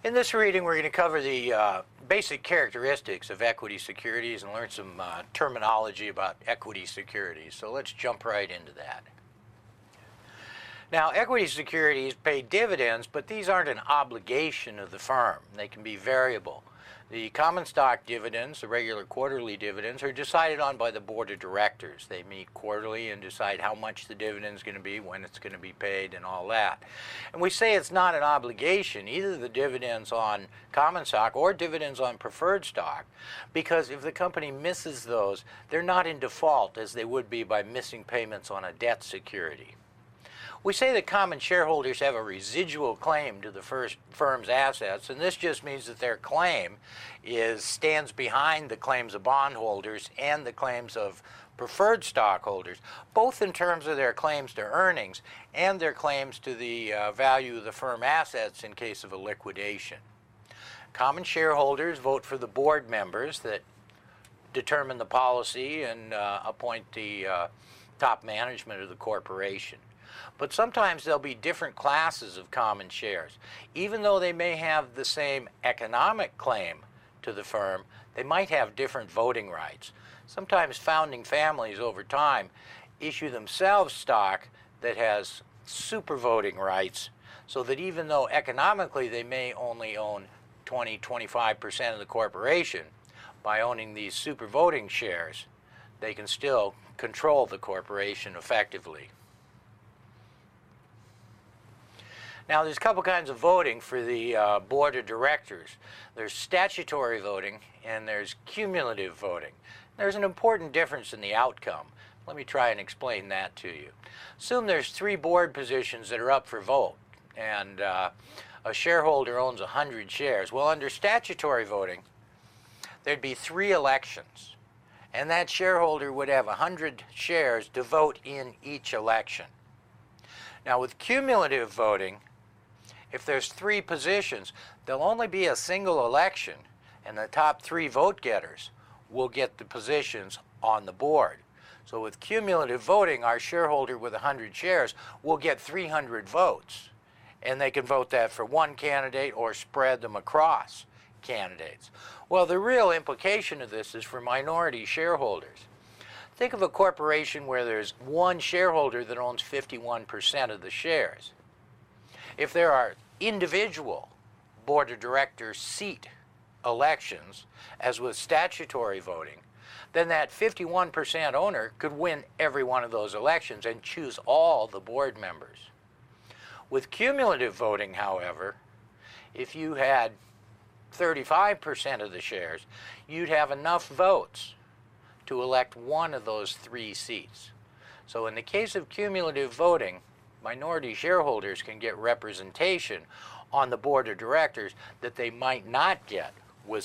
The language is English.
In this reading, we're going to cover the basic characteristics of equity securities and learn some terminology about equity securities. So let's jump right into that. Now, equity securities pay dividends, but these aren't an obligation of the firm. They can be variable. The common stock dividends, the regular quarterly dividends, are decided on by the board of directors. They meet quarterly and decide how much the dividend is going to be, when it's going to be paid, and all that. And we say it's not an obligation, either the dividends on common stock or dividends on preferred stock, because if the company misses those, they're not in default as they would be by missing payments on a debt security. We say that common shareholders have a residual claim to the firm's assets, and this just means that their claim stands behind the claims of bondholders and the claims of preferred stockholders, both in terms of their claims to earnings and their claims to the value of the firm assets in case of a liquidation. Common shareholders vote for the board members that determine the policy and appoint the top management of the corporation. But sometimes there'll be different classes of common shares. Even though they may have the same economic claim to the firm, they might have different voting rights. Sometimes founding families over time issue themselves stock that has super voting rights, so that even though economically they may only own 20–25% of the corporation, by owning these super voting shares, they can still control the corporation effectively. Now, there's a couple kinds of voting for the board of directors. There's statutory voting and there's cumulative voting. There's an important difference in the outcome. Let me try and explain that to you. Assume there's 3 board positions that are up for vote, and a shareholder owns 100 shares. Well, under statutory voting, there'd be 3 elections, and that shareholder would have 100 shares to vote in each election. Now, with cumulative voting, if there's 3 positions, there'll only be a single election, and the top 3 vote getters will get the positions on the board. So with cumulative voting, our shareholder with 100 shares will get 300 votes, and they can vote that for one candidate or spread them across candidates. Well, the real implication of this is for minority shareholders. Think of a corporation where there's one shareholder that owns 51% of the shares. If there are individual board of directors seat elections, as with statutory voting, then that 51% owner could win every one of those elections and choose all the board members. With cumulative voting, however, if you had 35% of the shares, you'd have enough votes to elect one of those 3 seats. So in the case of cumulative voting, minority shareholders can get representation on the board of directors that they might not get with